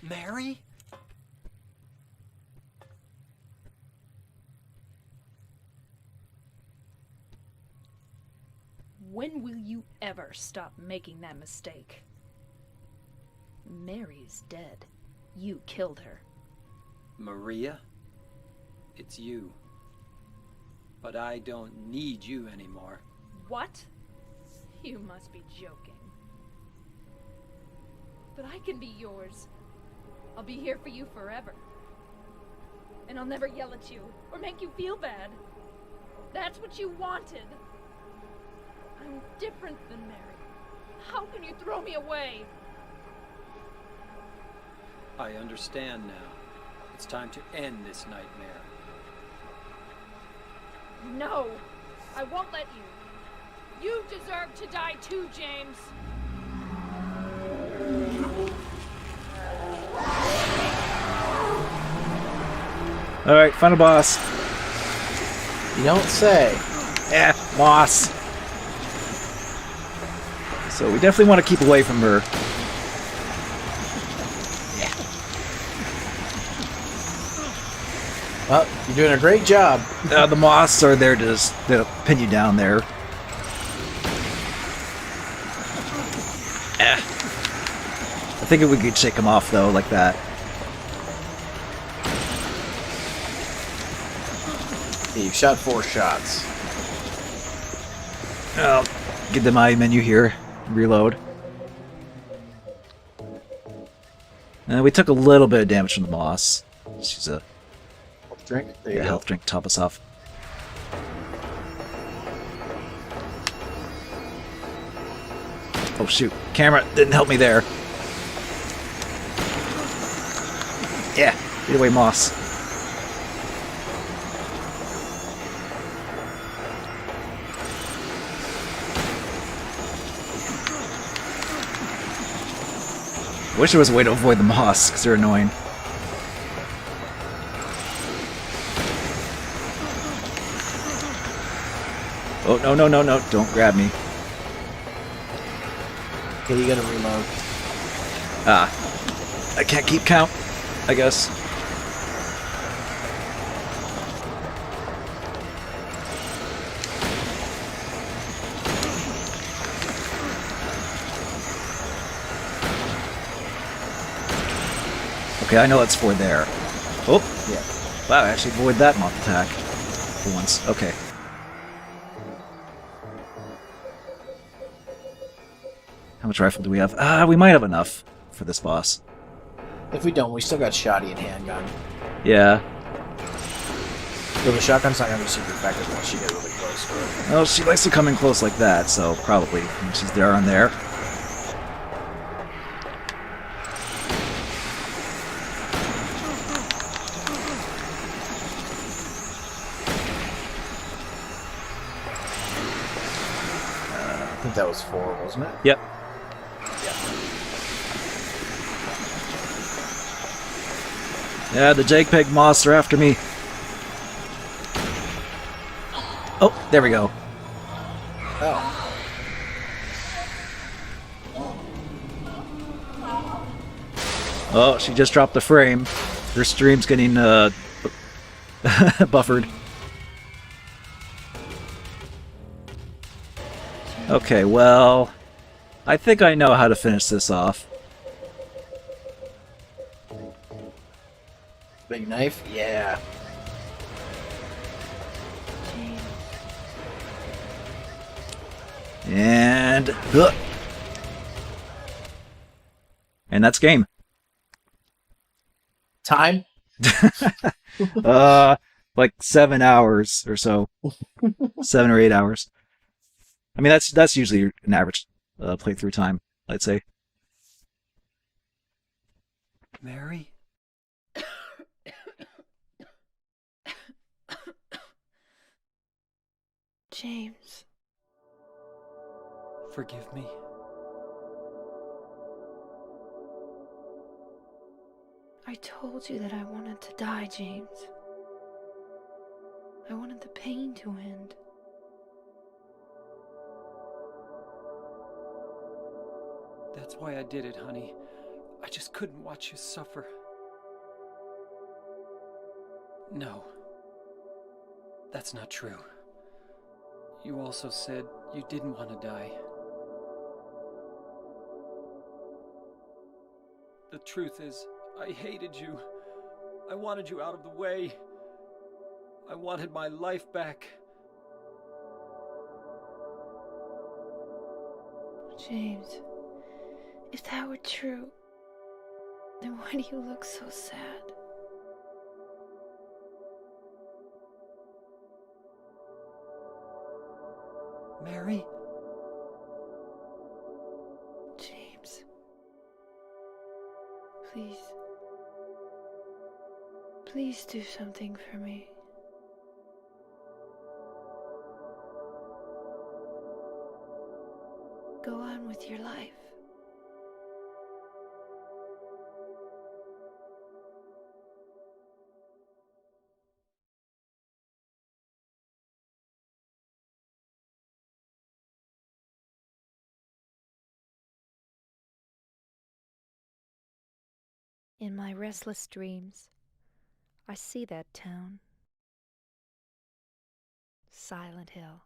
Mary? When will you ever stop making that mistake? Mary's dead. You killed her. Maria? It's you. But I don't need you anymore. What? You must be joking. But I can be yours. I'll be here for you forever. And I'll never yell at you or make you feel bad. That's what you wanted. I'm different than Mary. How can you throw me away? I understand now. It's time to end this nightmare. No, I won't let you. You deserve to die too, James. Alright, final boss. You don't say. Boss. So we definitely want to keep away from her. Well, you're doing a great job. The moths are there to just pin you down there. I think if we could shake them off, though, like that. Yeah, you've shot 4 shots. I'll get the my menu here. Reload. And we took a little bit of damage from the moss. She's a Drink. There you go. health drink to top us off. Oh shoot, camera didn't help me there. Yeah, get away, moss. I wish there was a way to avoid the moss, because they're annoying. Oh, no, no, no, no, don't grab me. Okay, you gotta reload. I can't keep count, I guess. Okay, I know that's 4 there. Oh, Yeah. wow, I actually avoided that moth attack for once. Okay. How much rifle do we have? We might have enough for this boss. If we don't, we still got shotty and handgun. Yeah. So the shotgun's not gonna be super effective once you get really close to it. Well, she likes to come in close like that, so probably. She's there on there. I think that was 4, wasn't it? Yep. Yeah, the JPEG moths are after me. Oh, there we go. Oh. Oh, she just dropped the frame. Her stream's getting buffered. Okay, well, I think I know how to finish this off. Big knife? Yeah. And that's game. Time? Like 7 hours or so. 7 or 8 hours. I mean, that's usually an average playthrough time, I'd say. Mary? James. Forgive me. I told you that I wanted to die, James. I wanted the pain to end. That's why I did it, honey. I just couldn't watch you suffer. No. That's not true. You also said you didn't want to die. The truth is, I hated you. I wanted you out of the way. I wanted my life back. James, if that were true, then why do you look so sad? Mary? James. Please. Please do something for me. Go on with your life. In my restless dreams, I see that town. Silent Hill.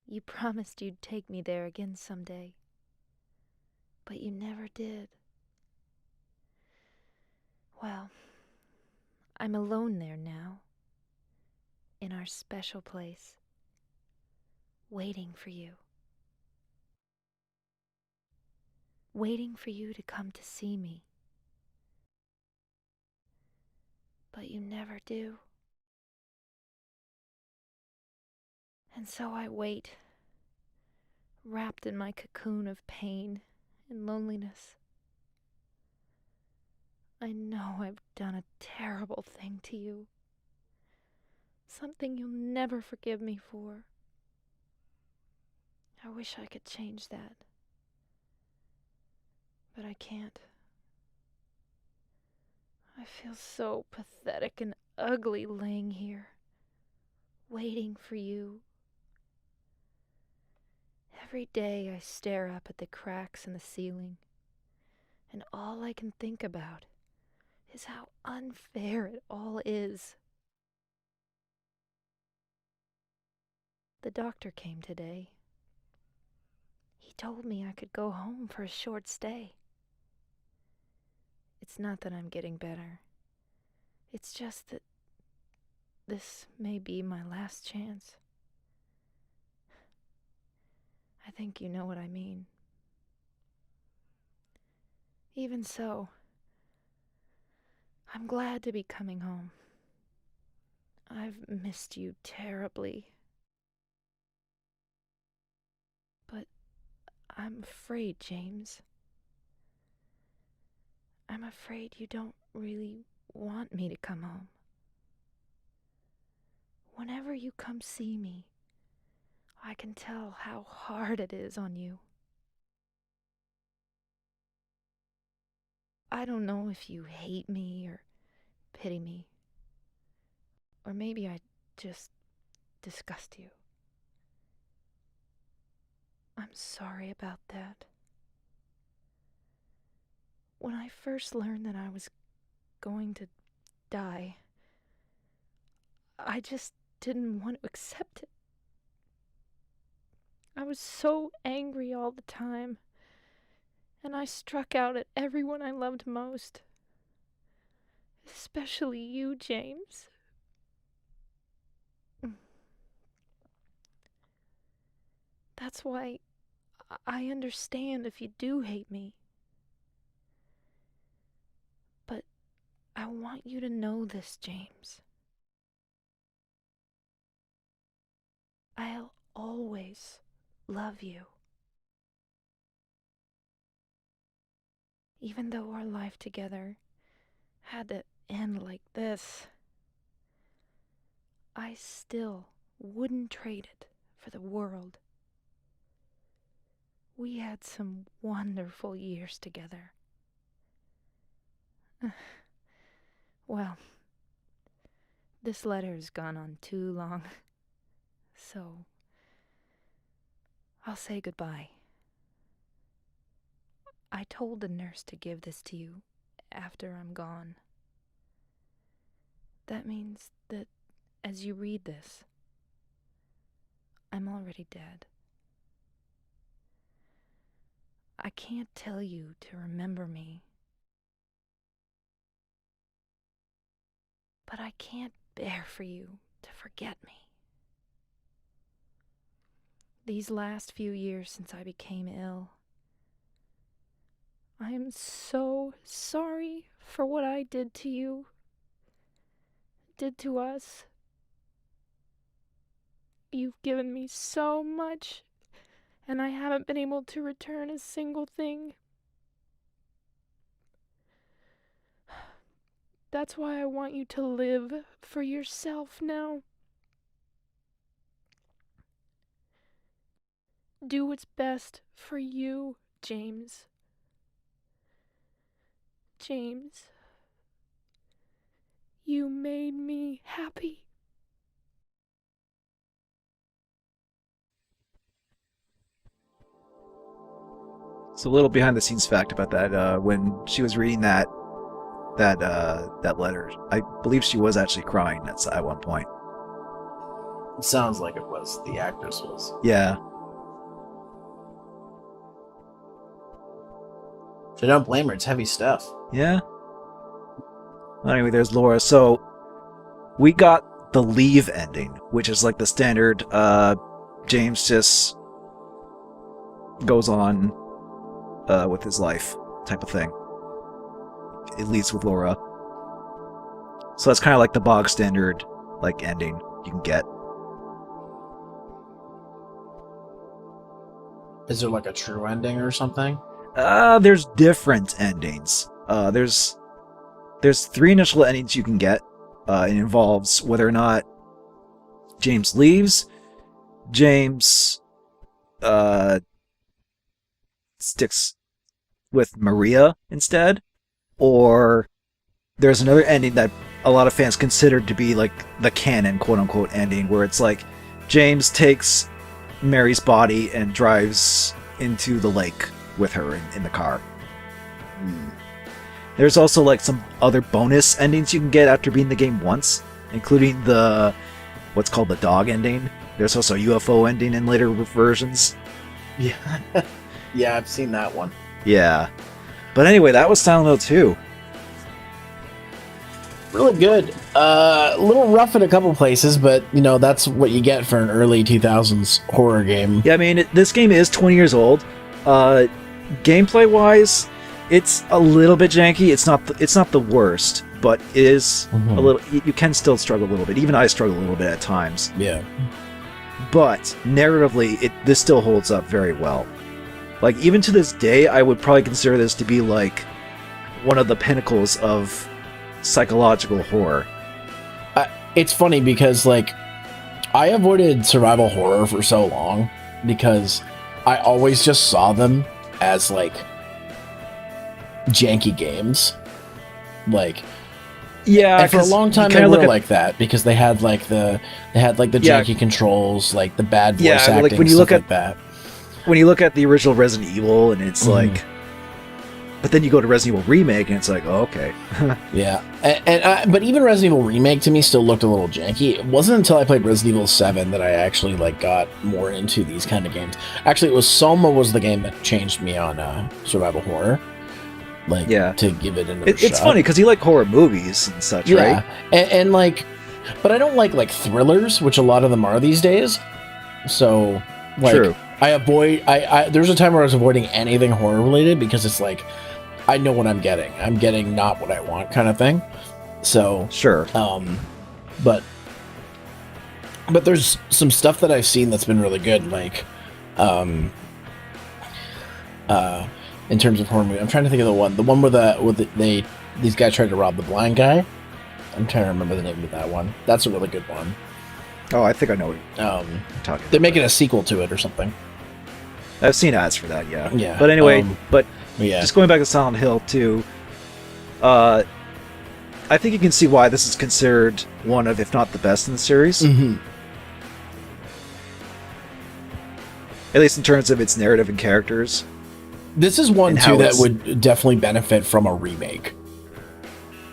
You promised you'd take me there again someday, but you never did. Well, I'm alone there now, in our special place, waiting for you. Waiting for you to come to see me. But you never do. And so I wait, wrapped in my cocoon of pain and loneliness. I know I've done a terrible thing to you. Something you'll never forgive me for. I wish I could change that. But I can't. I feel so pathetic and ugly laying here, waiting for you. Every day I stare up at the cracks in the ceiling, and all I can think about is how unfair it all is. The doctor came today. He told me I could go home for a short stay. It's not that I'm getting better. It's just that this may be my last chance. I think you know what I mean. Even so, I'm glad to be coming home. I've missed you terribly. But I'm afraid, James. I'm afraid you don't really want me to come home. Whenever you come see me, I can tell how hard it is on you. I don't know if you hate me or pity me. Or maybe I just disgust you. I'm sorry about that. When I first learned that I was going to die, I just didn't want to accept it. I was so angry all the time, and I struck out at everyone I loved most. Especially you, James. That's why I understand if you do hate me. But I want you to know this, James. I'll always love you. Even though our life together had to end like this, I still wouldn't trade it for the world. We had some wonderful years together. Well, this letter has gone on too long, so I'll say goodbye. I told the nurse to give this to you after I'm gone. That means that as you read this, I'm already dead. I can't tell you to remember me, but I can't bear for you to forget me. These last few years since I became ill, I am so sorry for what I did to you, did to us. You've given me so much, and I haven't been able to return a single thing. That's why I want you to live for yourself now. Do what's best for you, James. James, you made me happy. So a little behind the scenes fact about that. When she was reading that letter, I believe she was actually crying at one point. It sounds like it was. The actress was. Yeah. So don't blame her. It's heavy stuff. Yeah. Anyway, there's Laura. So we got the leave ending, which is like the standard. James just goes on with his life type of thing. It leads with Laura. So that's kind of like the bog standard like ending you can get. Is there like a true ending or something? There's different endings. There's 3 initial endings you can get. It involves whether or not James leaves, James sticks with Maria instead, or there's another ending that a lot of fans consider to be like the canon quote-unquote ending, where it's like James takes Mary's body and drives into the lake with her in the car. There's also like some other bonus endings you can get after beating the game once, including what's called the dog ending. There's also a UFO ending in later versions. Yeah. Yeah, I've seen that one. Yeah. But anyway, that was Silent Hill 2. Really good. A little rough in a couple places, but you know that's what you get for an early 2000s horror game. Yeah, I mean, this game is 20 years old. Gameplay-wise, it's a little bit janky. It's not the worst, but it is a little. You can still struggle a little bit. Even I struggle a little bit at times. Yeah. But narratively, this still holds up very well. Like, even to this day, I would probably consider this to be like one of the pinnacles of psychological horror. It's funny because like I avoided survival horror for so long because I always just saw them as like janky games. Like, yeah, and for a long time they were like that because they had like the janky controls, like the bad voice acting, like when you stuff look like at that. When you look at the original Resident Evil, and it's like, but then you go to Resident Evil Remake, and it's like, oh, okay. Yeah, but even Resident Evil Remake to me still looked a little janky. It wasn't until I played Resident Evil 7 that I actually like got more into these kind of games. Actually, it was Soma was the game that changed me on survival horror. Like, to give it another shot. It's funny because you like horror movies and such, right? And like, but I don't like thrillers, which a lot of them are these days. So, like, true. I avoid. There's a time where I was avoiding anything horror related because it's like, I know what I'm getting. I'm getting not what I want, kind of thing. So sure. But there's some stuff that I've seen that's been really good, like, in terms of horror movie. I'm trying to think of the one where these guys tried to rob the blind guy. I'm trying to remember the name of that one. That's a really good one. Oh, I think I know what you're talking about. They're making a sequel to it or something. I've seen ads for that, yeah. Yeah. But anyway, yeah. Just going back to Silent Hill 2, I think you can see why this is considered one of, if not the best in the series. Mm-hmm. At least in terms of its narrative and characters. This is one And how too that it's- would definitely benefit from a remake.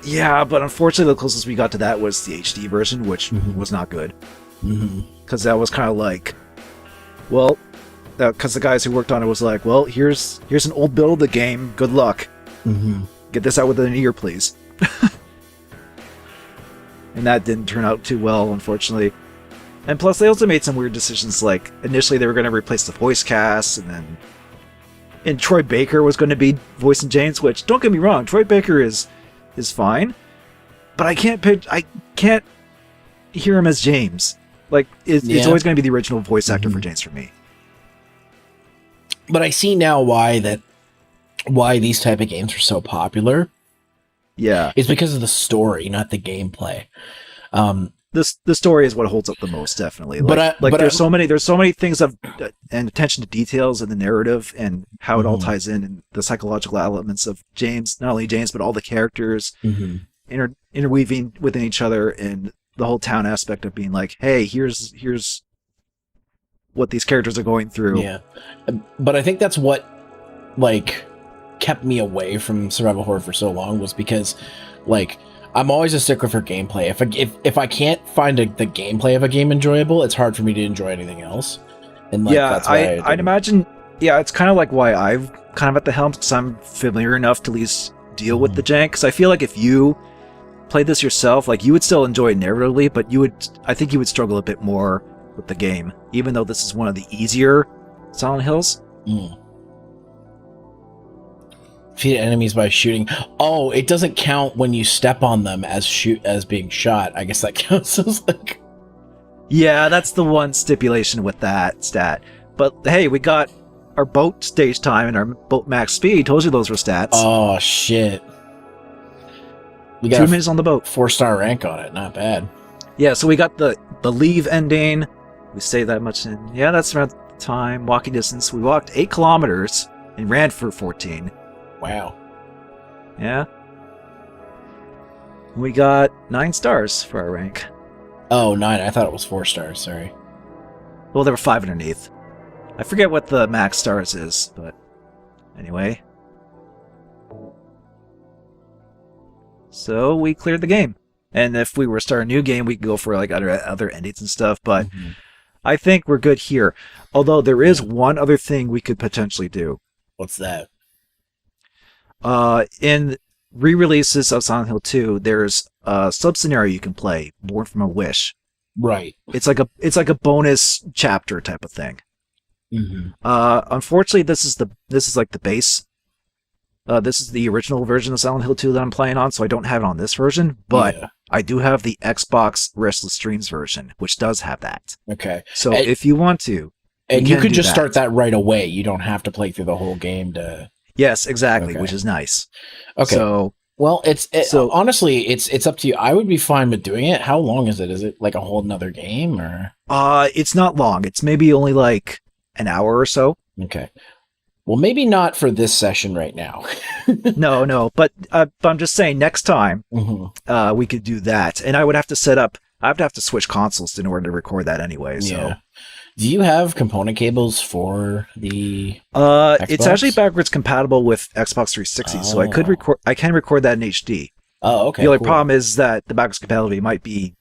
Yeah, but unfortunately, the closest we got to that was the HD version, which Mhm. was not good. Mm-hmm. Because that was kind of like, well, because the guys who worked on it was like, well, here's an old build of the game. Good luck. Mm-hmm. Get this out within a year, please. And that didn't turn out too well, unfortunately. And plus, they also made some weird decisions. Like initially, they were going to replace the voice cast, and Troy Baker was going to be voicing James. Which, don't get me wrong, Troy Baker is fine, but I can't hear him as James. Like it's always going to be the original voice actor for James for me. But I see now why these type of games are so popular. Yeah, It's because of the story, not the gameplay. the story is what holds up the most, definitely. But There's so many things of and attention to details in the narrative and how it all ties in, and the psychological elements of James, not only James but all the characters interweaving within each other, and the whole town aspect of being like, hey, here's what these characters are going through. Yeah, but I think that's what like kept me away from survival horror for so long, was because like I'm always a stickler for gameplay. If I can't find the gameplay of a game enjoyable, it's hard for me to enjoy anything else. And like, Yeah, that's why I'd imagine. Yeah, it's kind of like why I've kind of at the helm, because I'm familiar enough to at least deal with the jank. Because I feel like if you played this yourself, like you would still enjoy it narratively, but I think you would struggle a bit more with the game, even though this is one of the easier Silent Hills. Defeat enemies by shooting. Oh, it doesn't count when you step on them as being shot. I guess that counts as like. Yeah, that's the one stipulation with that stat. But hey, we got our boat stage time and our boat max speed. Told you those were stats. Oh shit! We got 2 minutes on the boat. 4-star rank on it. Not bad. Yeah, so we got the leave ending. We say that much in. Yeah, that's around the time. Walking distance. We walked 8 kilometers and ran for 14. Wow. Yeah. We got 9 stars for our rank. Oh, 9. I thought it was 4 stars. Sorry. Well, there were 5 underneath. I forget what the max stars is, but anyway. So we cleared the game. And if we were to start a new game, we could go for like other endings and stuff, but I think we're good here. Although there is one other thing we could potentially do. What's that? In re-releases of Silent Hill 2, there's a sub-scenario you can play, Born from a Wish. Right. It's like a bonus chapter type of thing. Unfortunately, this is like the base. This is the original version of Silent Hill 2 that I'm playing on, so I don't have it on this version, but I do have the Xbox Restless Dreams version, which does have that. Okay. So if you want to, and you could just that. start that right away. You don't have to play through the whole game to. Yes, exactly, Okay. which is nice. Okay. So well, honestly, it's up to you. I would be fine with doing it. How long is it? Is it like a whole nother game or? it's not long. It's maybe only like an hour or so. Okay. Well, maybe not for this session right now. No, but I'm just saying next time we could do that, and I would have to set up. I have to switch consoles in order to record that anyway. So. Yeah. Do you have component cables for the? It's actually backwards compatible with Xbox 360, so I could record. I can record that in HD. Oh, okay. The only problem is that the backwards compatibility might be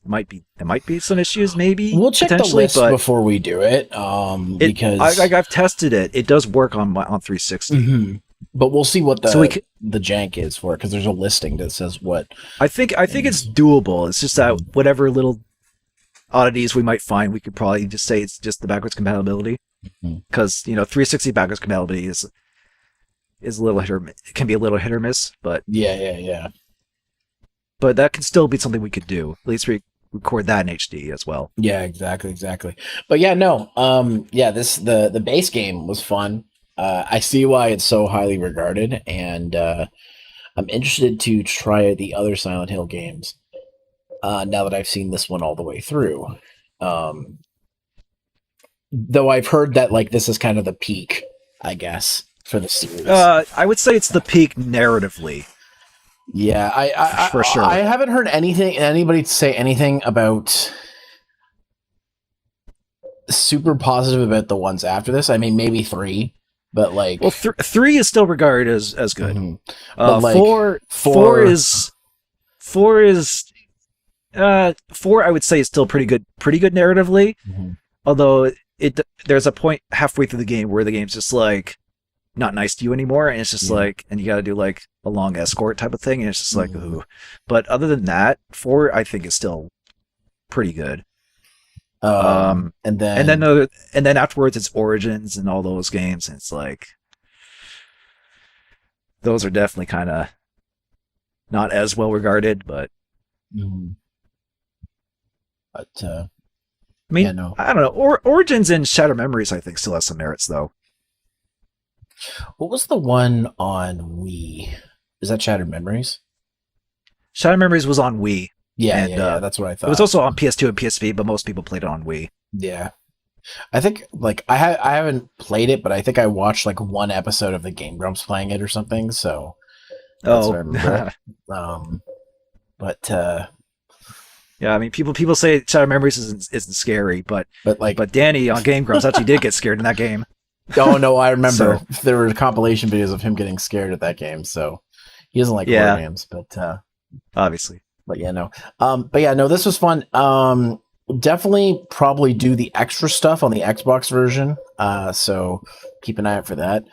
there might be some issues. Maybe we'll check the list but before we do it. Because I've tested it. It does work on 360. But we'll see what the the jank is for it, because there's a listing that says what. I think it's doable. It's just that whatever little oddities we might find, we could probably just say it's just the backwards compatibility, because 360 backwards compatibility is a little it can be a little hit or miss, but yeah. But that can still be something we could do. At least record that in HD as well. Yeah, exactly. But yeah, no, this the base game was fun. I see why it's so highly regarded, and I'm interested to try the other Silent Hill games. Now that I've seen this one all the way through, though I've heard that like this is kind of the peak, I guess, for the series. I would say it's the peak narratively. Yeah, I for sure. I haven't heard anybody say anything about super positive about the ones after this. I mean, maybe 3, But like, well, 3 is still regarded as good. Mhm. But, like, 4 is 4 I would say is still pretty good narratively. Mhm. Although there's a point halfway through the game where the game's just like not nice to you anymore, and it's just like, and you got to do like a long escort type of thing, and it's just like, ooh. But other than that, 4 I think is still pretty good. and then Afterwards it's Origins and all those games, and it's like those are definitely kind of not as well regarded, but Mhm. But I mean, yeah, no. I don't know. Origins and Shattered Memories, I think, still has some merits, though. What was the one on Wii? Is that Shattered Memories? Shattered Memories was on Wii. Yeah, And, yeah, that's what I thought. It was also on PS2 and PSP, but most people played it on Wii. Yeah. I think, like, I haven't played it, but I think I watched, like, one episode of the Game Grumps playing it or something, so that's what I remember. But yeah, I mean, people say Shattered Memories isn't scary, but Danny on Game Grumps actually did get scared in that game. Oh no, I remember there were compilation videos of him getting scared at that game. So he doesn't like horror games, but obviously. But yeah, no. But yeah, no. This was fun. Definitely, probably do the extra stuff on the Xbox version. So keep an eye out for that.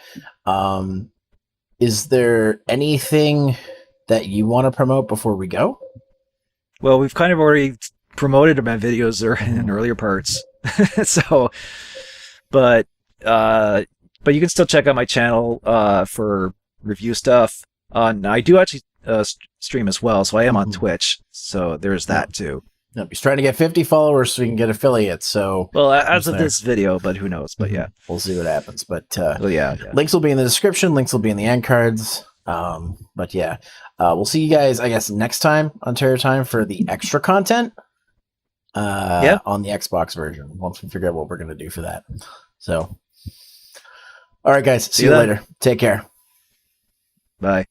Is there anything that you want to promote before we go? Well, we've kind of already promoted my videos in earlier parts, so. But you can still check out my channel for review stuff. I do actually stream as well, so I am on Twitch. So there's that too. Yep, he's trying to get 50 followers so he can get affiliates. So well, as of this video, but who knows? But yeah, we'll see what happens. But yeah, links will be in the description. Links will be in the end cards. But yeah, we'll see you guys, I guess, next time on Terror Time for the extra content. On the Xbox version. Once we figure out what we're gonna do for that. So. All right, guys. See you later. Take care. Bye.